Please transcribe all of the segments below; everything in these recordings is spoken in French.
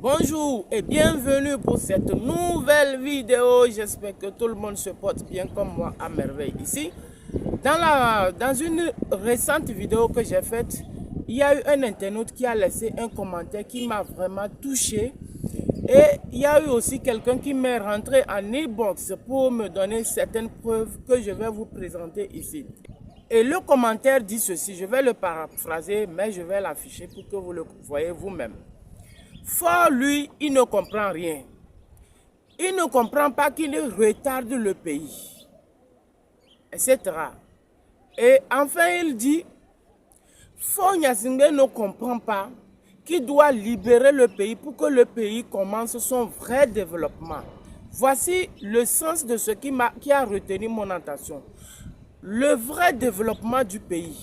Bonjour et bienvenue pour cette nouvelle vidéo. J'espère que tout le monde se porte bien comme moi à merveille ici. Dans une récente vidéo que j'ai faite, il y a eu un internaute qui a laissé un commentaire qui m'a vraiment touché. Et il y a eu aussi quelqu'un qui m'est rentré en inbox pour me donner certaines preuves que je vais vous présenter ici. Et le commentaire dit ceci, je vais le paraphraser, mais je vais l'afficher pour que vous le voyez vous-même. Fort, lui, il ne comprend rien. Il ne comprend pas qu'il retarde le pays, etc. Et enfin, il dit, Faure Gnassingbé ne comprend pas qu'il doit libérer le pays pour que le pays commence son vrai développement. Voici le sens de ce qui a retenu mon attention. Le vrai développement du pays.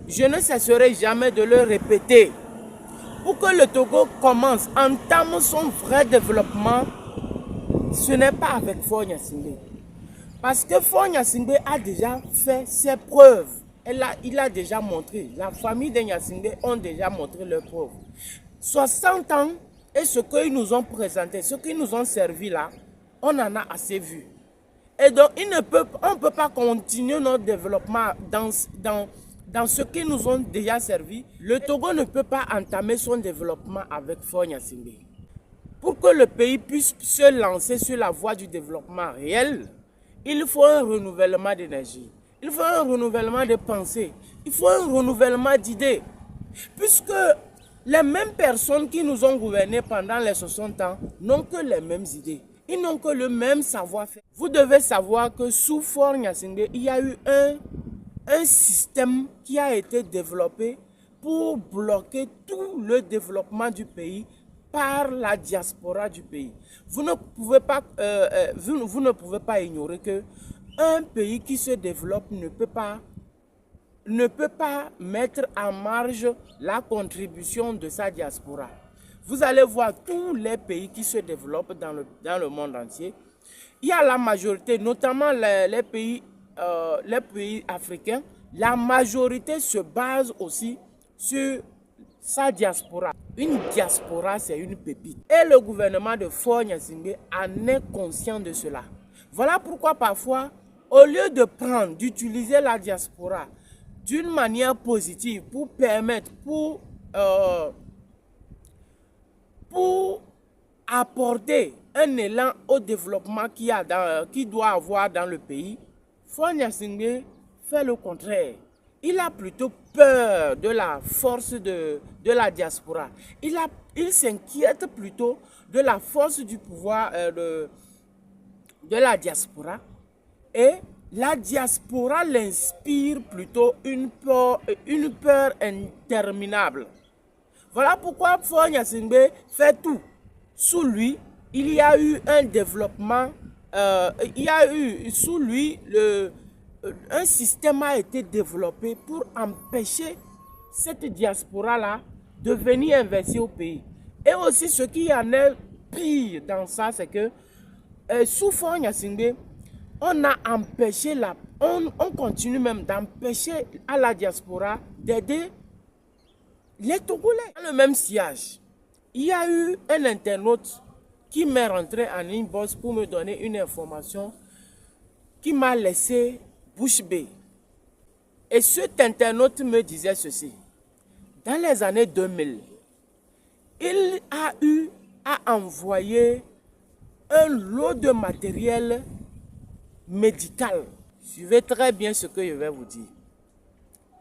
Je ne cesserai jamais de le répéter. Pour que le Togo commence, entame son vrai développement, ce n'est pas avec Faure Gnassingbé. Parce que Faure Gnassingbé a déjà fait ses preuves. Il a déjà montré. La famille de Gnassingbé ont déjà montré leurs preuves. 60 ans et ce qu'ils nous ont présenté, ce qu'ils nous ont servi là, on en a assez vu. Et donc, on ne peut pas continuer notre développement dans ce qui nous ont déjà servi. Le Togo ne peut pas entamer son développement avec Faure Gnassingbé. Pour que le pays puisse se lancer sur la voie du développement réel, il faut un renouvellement d'énergie. Il faut un renouvellement de pensée. Il faut un renouvellement d'idées. Puisque les mêmes personnes qui nous ont gouvernés pendant les 60 ans n'ont que les mêmes idées. Ils n'ont que le même savoir-faire. Vous devez savoir que sous Faure Gnassingbé, il y a eu un système qui a été développé pour bloquer tout le développement du pays par la diaspora du pays. Vous ne pouvez pas ignorer que un pays qui se développe ne peut pas mettre en marge la contribution de sa diaspora. Vous allez voir tous les pays qui se développent dans le monde entier. Il y a la majorité, notamment les pays africains, la majorité se base aussi sur sa diaspora. Une diaspora, c'est une pépite. Et le gouvernement de Faure Gnassingbé en est conscient de cela. Voilà pourquoi parfois, au lieu d'utiliser la diaspora d'une manière positive pour permettre, pour apporter un élan au développement qu'il doit avoir dans le pays, Faure Gnassingbé fait le contraire. Il a plutôt peur de la force de la diaspora. Il s'inquiète plutôt de la force du pouvoir de la diaspora. Et la diaspora l'inspire plutôt une peur interminable. Voilà pourquoi Faure Gnassingbé fait tout. Sous lui, il y a eu un développement, sous lui, un système a été développé pour empêcher cette diaspora-là de venir investir au pays. Et aussi, ce qui en est pire dans ça, c'est que sous Faure Gnassingbé, on a empêché, on continue même d'empêcher à la diaspora d'aider les Togolais. Dans le même sillage, il y a eu un internaute qui m'est rentré en inbox pour me donner une information qui m'a laissé bouche bée. Et cet internaute me disait ceci. Dans les années 2000, il a eu à envoyer un lot de matériel médical. Suivez très bien ce que je vais vous dire.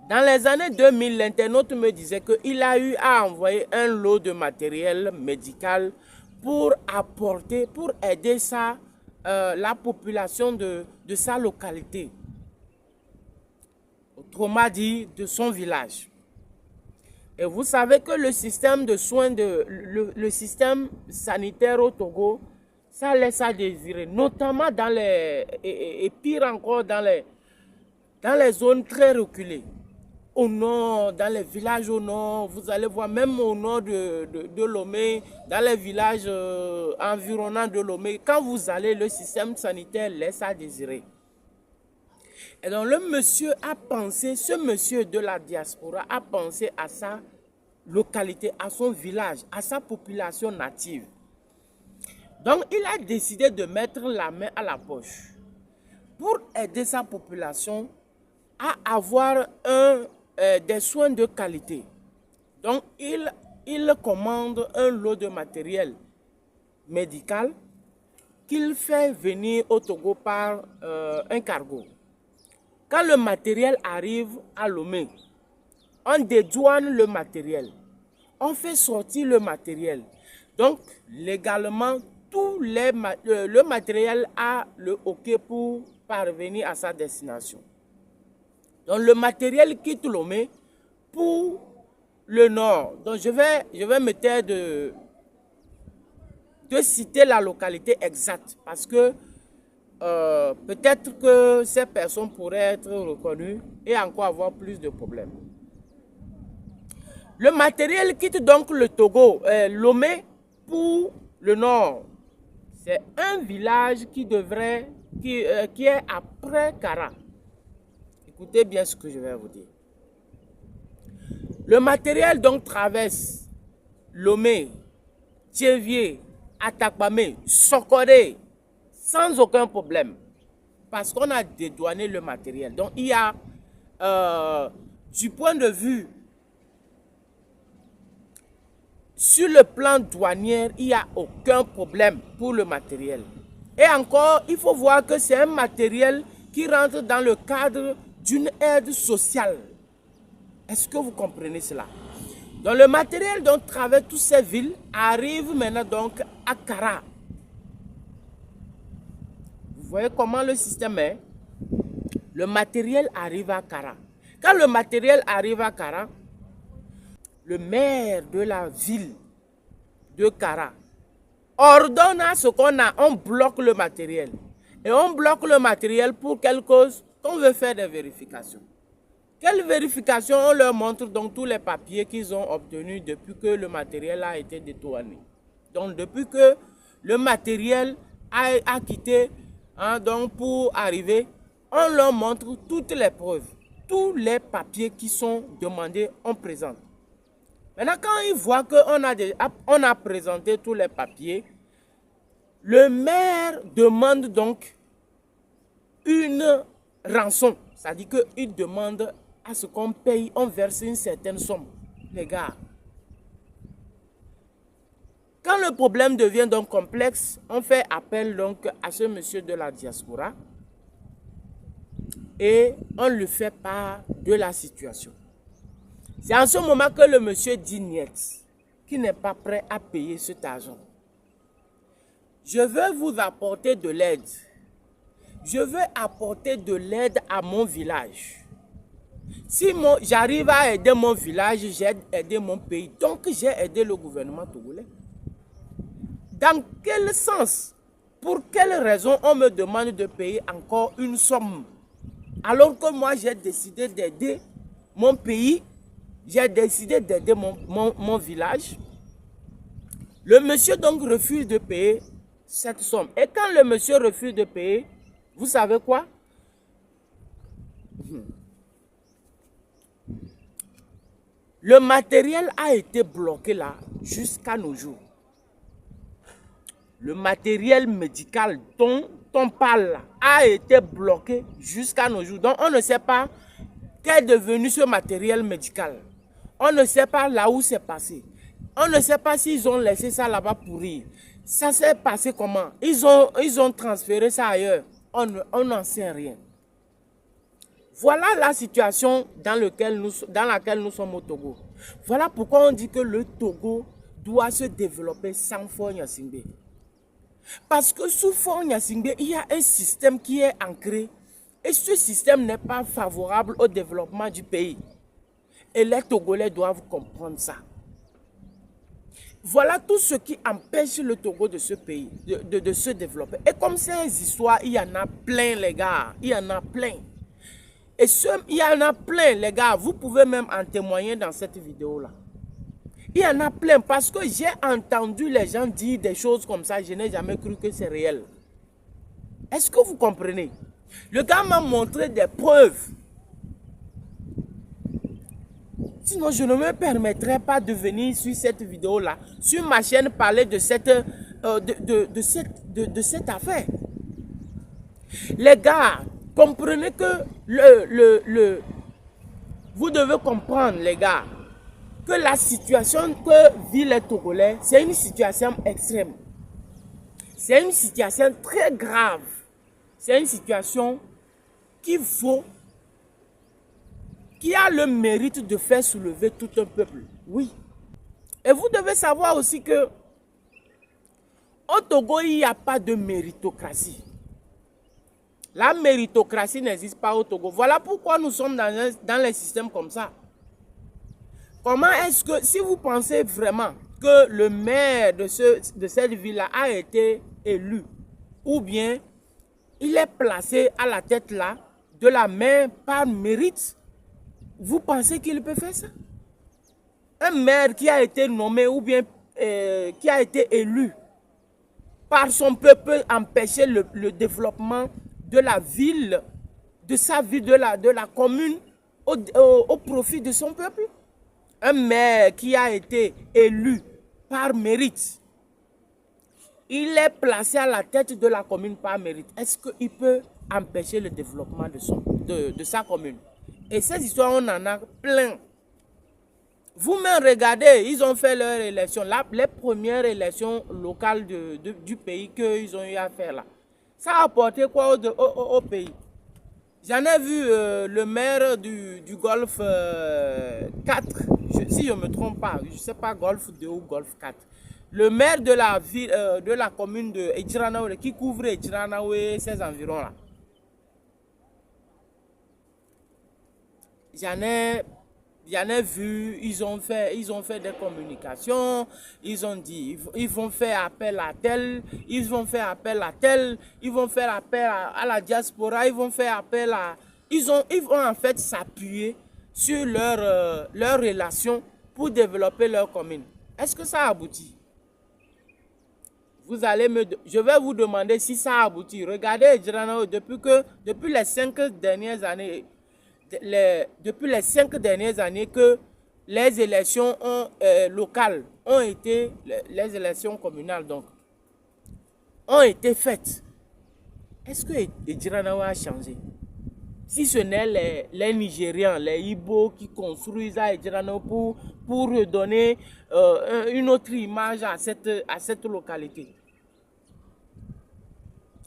Dans les années 2000, l'internaute me disait qu'il a eu à envoyer un lot de matériel médical pour apporter, pour aider la population de sa localité. Autrement dit, de son village. Et vous savez que le système de soins, le système sanitaire au Togo, ça laisse à désirer, notamment et pire encore dans les zones très reculées. Au nord, dans les villages au nord, vous allez voir même au nord de Lomé, dans les villages environnants de Lomé, quand vous allez, le système sanitaire laisse à désirer. Et donc ce monsieur de la diaspora a pensé à ça localité, à son village, à sa population native. Donc, il a décidé de mettre la main à la poche pour aider sa population à avoir des soins de qualité. Donc, il commande un lot de matériel médical qu'il fait venir au Togo par un cargo. Quand le matériel arrive à Lomé, on dédouane le matériel. On fait sortir le matériel. Donc, légalement, le matériel a le OK pour parvenir à sa destination. Donc, le matériel quitte Lomé pour le nord. Donc, je vais me taire de citer la localité exacte parce que peut-être que ces personnes pourraient être reconnues et encore avoir plus de problèmes. Le matériel quitte donc le Togo, Lomé, pour le nord. C'est un village qui est après Kara. Écoutez bien ce que je vais vous dire. Le matériel donc traverse Lomé, Thievier, Atakpamé, Sokoré, sans aucun problème. Parce qu'on a dédouané le matériel. Donc il y a, du point de vue, sur le plan douanier, il n'y a aucun problème pour le matériel. Et encore, il faut voir que c'est un matériel qui rentre dans le cadre d'une aide sociale. Est-ce que vous comprenez cela? Donc le matériel dont traverse toutes ces villes arrive maintenant donc à Kara. Vous voyez comment le système est? Le matériel arrive à Kara. Quand le matériel arrive à Kara, le maire de la ville de Kara ordonne à ce qu'on a, on bloque le matériel. Et on bloque le matériel pour quelle cause? On veut faire des vérifications. Quelle vérification? On leur montre donc tous les papiers qu'ils ont obtenus depuis que le matériel a été détourné. Donc depuis que le matériel a quitté, donc pour arriver, on leur montre toutes les preuves. Tous les papiers qui sont demandés, on présente. Maintenant, quand ils voient qu'on a présenté tous les papiers, le maire demande donc une rançon. C'est-à-dire qu'il demande à ce qu'on paye, on verse une certaine somme. Les gars, quand le problème devient donc complexe, on fait appel donc à ce monsieur de la diaspora et on lui fait part de la situation. C'est en ce moment que le monsieur dit niet, qui n'est pas prêt à payer cet argent. Je veux vous apporter de l'aide. Je veux apporter de l'aide à mon village. Si j'arrive à aider mon village, j'ai aidé mon pays. Donc j'ai aidé le gouvernement togolais. Dans quel sens, pour quelle raison on me demande de payer encore une somme? Alors que moi j'ai décidé d'aider mon pays. J'ai décidé d'aider mon village. Le monsieur donc refuse de payer cette somme. Et quand le monsieur refuse de payer, vous savez quoi? Le matériel a été bloqué là jusqu'à nos jours. Le matériel médical dont on parle là a été bloqué jusqu'à nos jours. Donc on ne sait pas qu'est devenu ce matériel médical. On ne sait pas là où c'est passé. On ne sait pas s'ils ont laissé ça là-bas pourrir. Ça s'est passé comment? Ils ont transféré ça ailleurs. On n'en sait rien. Voilà la situation dans laquelle nous sommes au Togo. Voilà pourquoi on dit que le Togo doit se développer sans Faure Gnassingbé. Parce que sous Faure Gnassingbé, il y a un système qui est ancré. Et ce système n'est pas favorable au développement du pays. Et les Togolais doivent comprendre ça. Voilà tout ce qui empêche le Togo de se développer. Et comme ces histoires, il y en a plein, les gars. Il y en a plein. Et il y en a plein, les gars. Vous pouvez même en témoigner dans cette vidéo-là. Il y en a plein parce que j'ai entendu les gens dire des choses comme ça. Je n'ai jamais cru que c'est réel. Est-ce que vous comprenez? Le gars m'a montré des preuves. Sinon, je ne me permettrai pas de venir sur cette vidéo-là, sur ma chaîne, parler de cette affaire. Les gars, comprenez que vous devez comprendre, les gars, que la situation que vivent les Togolais, c'est une situation extrême. C'est une situation très grave. C'est une situation qui a le mérite de faire soulever tout un peuple. Oui. Et vous devez savoir aussi que au Togo, il n'y a pas de méritocratie. La méritocratie n'existe pas au Togo. Voilà pourquoi nous sommes dans les systèmes comme ça. Comment est-ce que, si vous pensez vraiment que le maire de cette ville-là a été élu, ou bien il est placé à la tête là de la main par mérite, vous pensez qu'il peut faire ça? Un maire qui a été nommé ou bien qui a été élu par son peuple peut empêcher le développement de la ville, de sa ville, de la commune au profit de son peuple. Un maire qui a été élu par mérite, il est placé à la tête de la commune par mérite. Est-ce qu'il peut empêcher le développement de sa commune? Et ces histoires, on en a plein. Vous-même regardez, ils ont fait leur élection, les premières élections locales du pays qu'ils ont eu à faire là. Ça a apporté quoi au pays? J'en ai vu le maire du Golfe 4, si je ne me trompe pas, je ne sais pas, Golfe 2 ou Golfe 4. Le maire de la ville, de la commune de Ejiranaoue, qui couvre Ejiranaoue et ses environs là. J'en ai vu, ils ont fait des communications, ils ont dit, ils vont faire appel à tel, ils vont faire appel à tel, ils vont faire appel à la diaspora, ils vont faire appel à... Ils vont en fait s'appuyer sur leur relation pour développer leur commune. Est-ce que ça aboutit? Je vais vous demander si ça aboutit. Regardez, depuis les 5 dernières années, depuis les 5 dernières années que les élections locales ont été, les élections communales donc, ont été faites. Est-ce que Ejiranaoue a changé? Si ce n'est les Nigérians, les Ibo qui construisent à Ejiranaoue pour redonner une autre image à cette localité.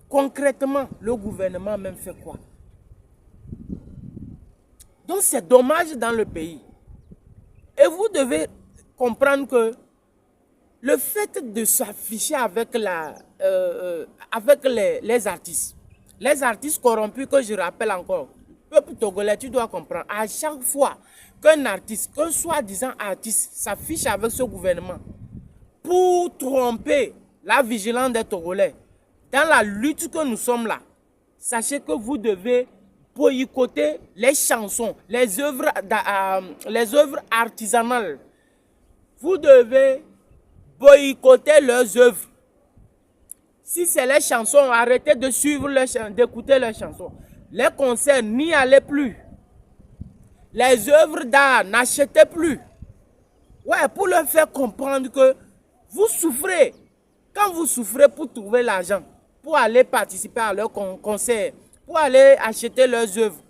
Concrètement, le gouvernement même fait quoi? Donc c'est dommage dans le pays. Et vous devez comprendre que le fait de s'afficher avec les artistes corrompus, que je rappelle encore, peuple togolais, tu dois comprendre, à chaque fois qu'un artiste, qu'un soi-disant artiste s'affiche avec ce gouvernement pour tromper la vigilance des Togolais, dans la lutte que nous sommes là, sachez que vous devez boycotter les chansons, les œuvres artisanales. Vous devez boycotter leurs œuvres. Si c'est les chansons, arrêtez de suivre d'écouter les chansons. Les concerts, n'y allez plus. Les œuvres d'art, n'achetez plus. Ouais, pour leur faire comprendre que vous souffrez. Quand vous souffrez pour trouver l'argent, pour aller participer à leurs concerts, pour aller acheter leurs œuvres,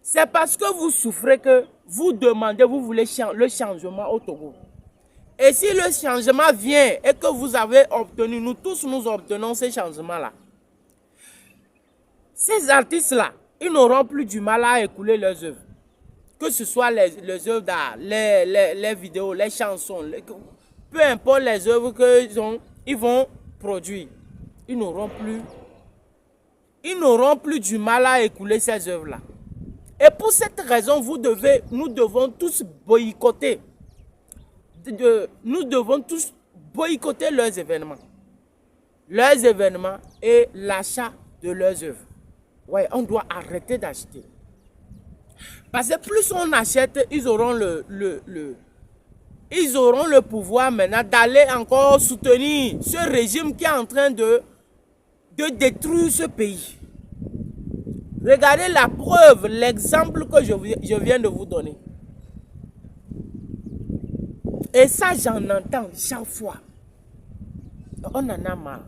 c'est parce que vous souffrez que vous demandez, vous voulez le changement au Togo. Et si le changement vient et que vous avez obtenu, nous tous nous obtenons ces changements-là, ces artistes-là, ils n'auront plus du mal à écouler leurs œuvres. Que ce soit les œuvres d'art, les vidéos, les chansons, peu importe les œuvres qu'ils vont produire, ils n'auront plus du mal à écouler ces œuvres-là. Et pour cette raison, nous devons tous boycotter. Nous devons tous boycotter leurs événements. Leurs événements et l'achat de leurs œuvres. Ouais, on doit arrêter d'acheter. Parce que plus on achète, ils auront le pouvoir maintenant d'aller encore soutenir ce régime qui est en train de détruire ce pays. Regardez la preuve, l'exemple que je viens de vous donner. Et ça, j'en entends chaque fois. On en a marre.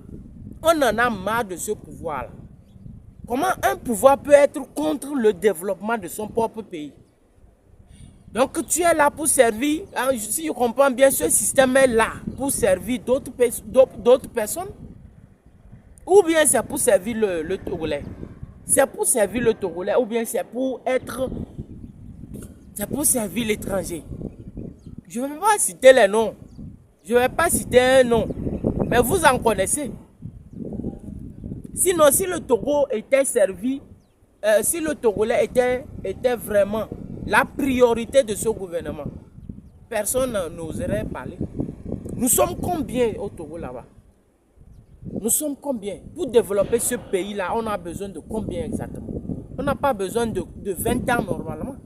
On en a marre de ce pouvoir-là. Comment un pouvoir peut être contre le développement de son propre pays? Donc tu es là pour servir, hein, si je comprends bien, ce système est là pour servir d'autres personnes? Ou bien c'est pour servir le Togolais? C'est pour servir le Togolais ou bien c'est pour servir l'étranger? Je ne vais pas citer les noms. Je ne vais pas citer un nom. Mais vous en connaissez. Sinon, si le Togo était servi, si le Togolais était vraiment la priorité de ce gouvernement, personne n'oserait parler. Nous sommes combien au Togo là-bas? Nous sommes combien? Pour développer ce pays-là, on a besoin de combien exactement? On n'a pas besoin de 20 ans normalement.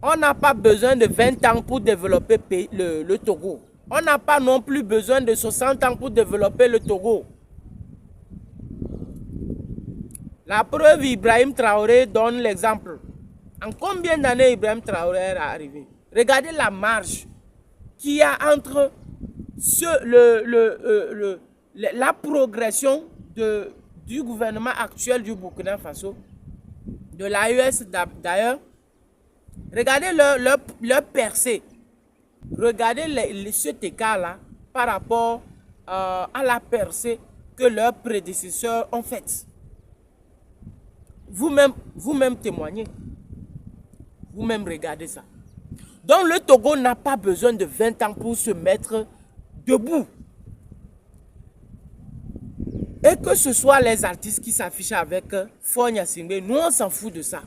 On n'a pas besoin de 20 ans pour développer le Togo. On n'a pas non plus besoin de 60 ans pour développer le Togo. La preuve, Ibrahim Traoré donne l'exemple. En combien d'années Ibrahim Traoré est arrivé? Regardez la marge qu'il y a entre la progression du gouvernement actuel du Burkina Faso, de l'AES d'ailleurs. Regardez leur percée. Regardez cet écart-là par rapport à la percée que leurs prédécesseurs ont faite. Vous-même témoignez. Vous-même regardez ça. Donc le Togo n'a pas besoin de 20 ans pour se mettre debout. Et que ce soit les artistes qui s'affichent avec Faure Gnassingbé, nous on s'en fout de ça.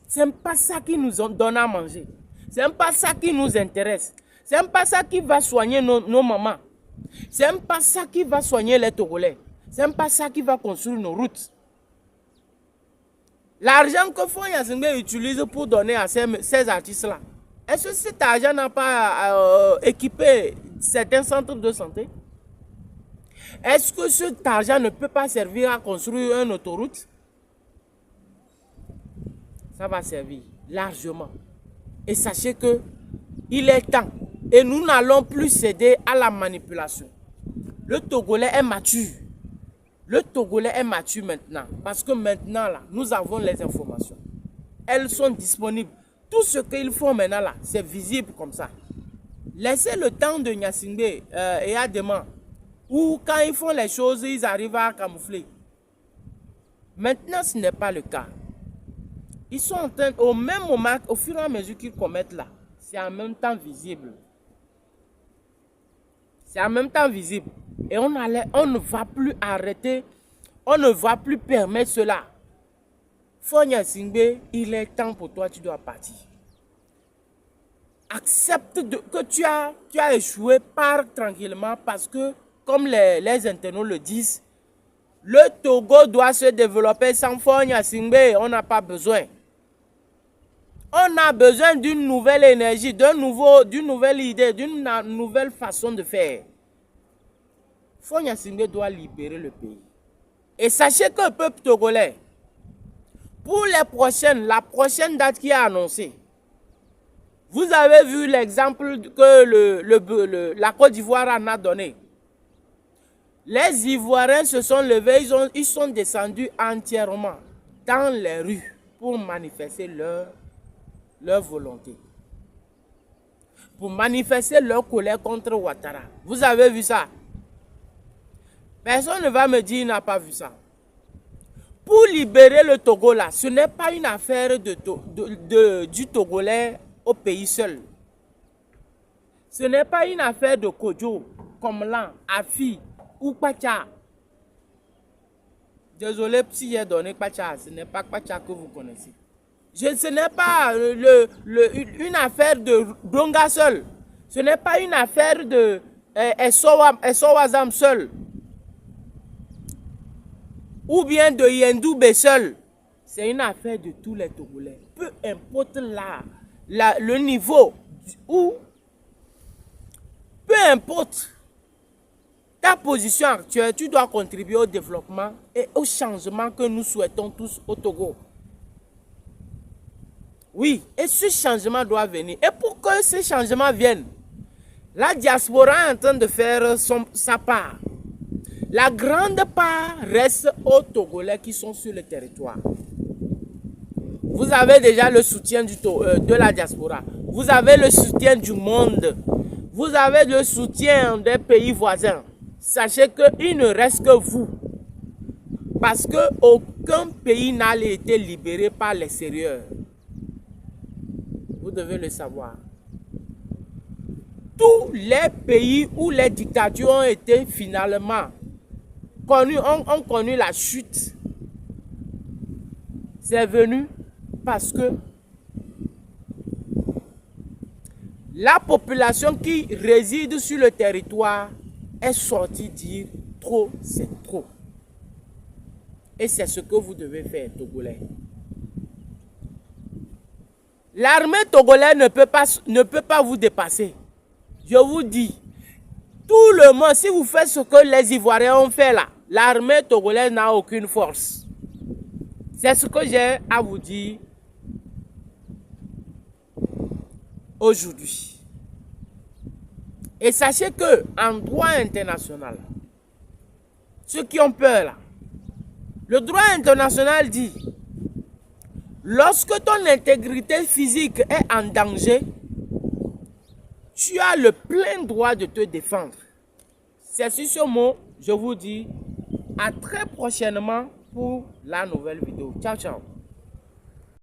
Ce n'est pas ça qui nous donne à manger. Ce n'est pas ça qui nous intéresse. Ce n'est pas ça qui va soigner nos mamans. Ce n'est pas ça qui va soigner les Togolais. Ce n'est pas ça qui va construire nos routes. L'argent que Faure Gnassingbé utilise pour donner à ces artistes-là, est-ce que cet argent n'a pas équipé certains centres de santé? Est-ce que cet argent ne peut pas servir à construire une autoroute? Ça va servir largement. Et sachez que il est temps. Et nous n'allons plus céder à la manipulation. Le Togolais est mature. Le Togolais est mature maintenant. Parce que maintenant, là, nous avons les informations. Elles sont disponibles. Tout ce qu'ils font maintenant, là, c'est visible comme ça. Laissez le temps de Gnassingbé et Adema, où quand ils font les choses, ils arrivent à camoufler. Maintenant, ce n'est pas le cas. Ils sont en train, au même moment, au fur et à mesure qu'ils commettent là, c'est en même temps visible. C'est en même temps visible. Et on ne va plus arrêter, on ne va plus permettre cela. Faure Gnassingbé, il est temps pour toi, tu dois partir. Accepte que tu as échoué, pars tranquillement parce que, comme les internautes le disent, le Togo doit se développer sans Faure Gnassingbé, on n'a pas besoin. On a besoin d'une nouvelle énergie, d'une nouvelle idée, d'une nouvelle façon de faire. Faure Gnassingbé doit libérer le pays. Et sachez que le peuple togolais, pour la prochaine date qui est annoncée, vous avez vu l'exemple que la Côte d'Ivoire en a donné. Les Ivoiriens se sont levés, ils sont descendus entièrement dans les rues pour manifester leur volonté. Pour manifester leur colère contre Ouattara. Vous avez vu ça? Personne ne va me dire qu'il n'a pas vu ça. Pour libérer le Togo là, ce n'est pas une affaire du Togolais au pays seul. Ce n'est pas une affaire de Kodjo, Komlan, Afi ou Pacha. Désolé si j'ai donné Pacha, ce n'est pas Pacha que vous connaissez. Ce n'est pas une affaire de Donga seul. Ce n'est pas une affaire de Essowazam seul. Ou bien de Yendoube seul. C'est une affaire de tous les Togolais. Peu importe le niveau ou peu importe ta position actuelle, tu dois contribuer au développement et au changement que nous souhaitons tous au Togo. Oui, et ce changement doit venir. Et pour que ce changement vienne, la diaspora est en train de faire sa part. La grande part reste aux Togolais qui sont sur le territoire. Vous avez déjà le soutien de la diaspora. Vous avez le soutien du monde. Vous avez le soutien des pays voisins. Sachez qu'il ne reste que vous. Parce qu'aucun pays n'a été libéré par l'extérieur. Vous devez le savoir. Tous les pays où les dictatures ont été finalement ont connu la chute. C'est venu parce que la population qui réside sur le territoire est sortie dire trop, c'est trop. Et c'est ce que vous devez faire, Togolais. L'armée togolaise ne peut pas vous dépasser. Je vous dis, tout le monde, si vous faites ce que les Ivoiriens ont fait là, l'armée togolaise n'a aucune force. C'est ce que j'ai à vous dire aujourd'hui. Et sachez que en droit international, ceux qui ont peur là, le droit international dit, lorsque ton intégrité physique est en danger, tu as le plein droit de te défendre. C'est sur ce mot, je vous dis à très prochainement pour la nouvelle vidéo. Ciao, ciao.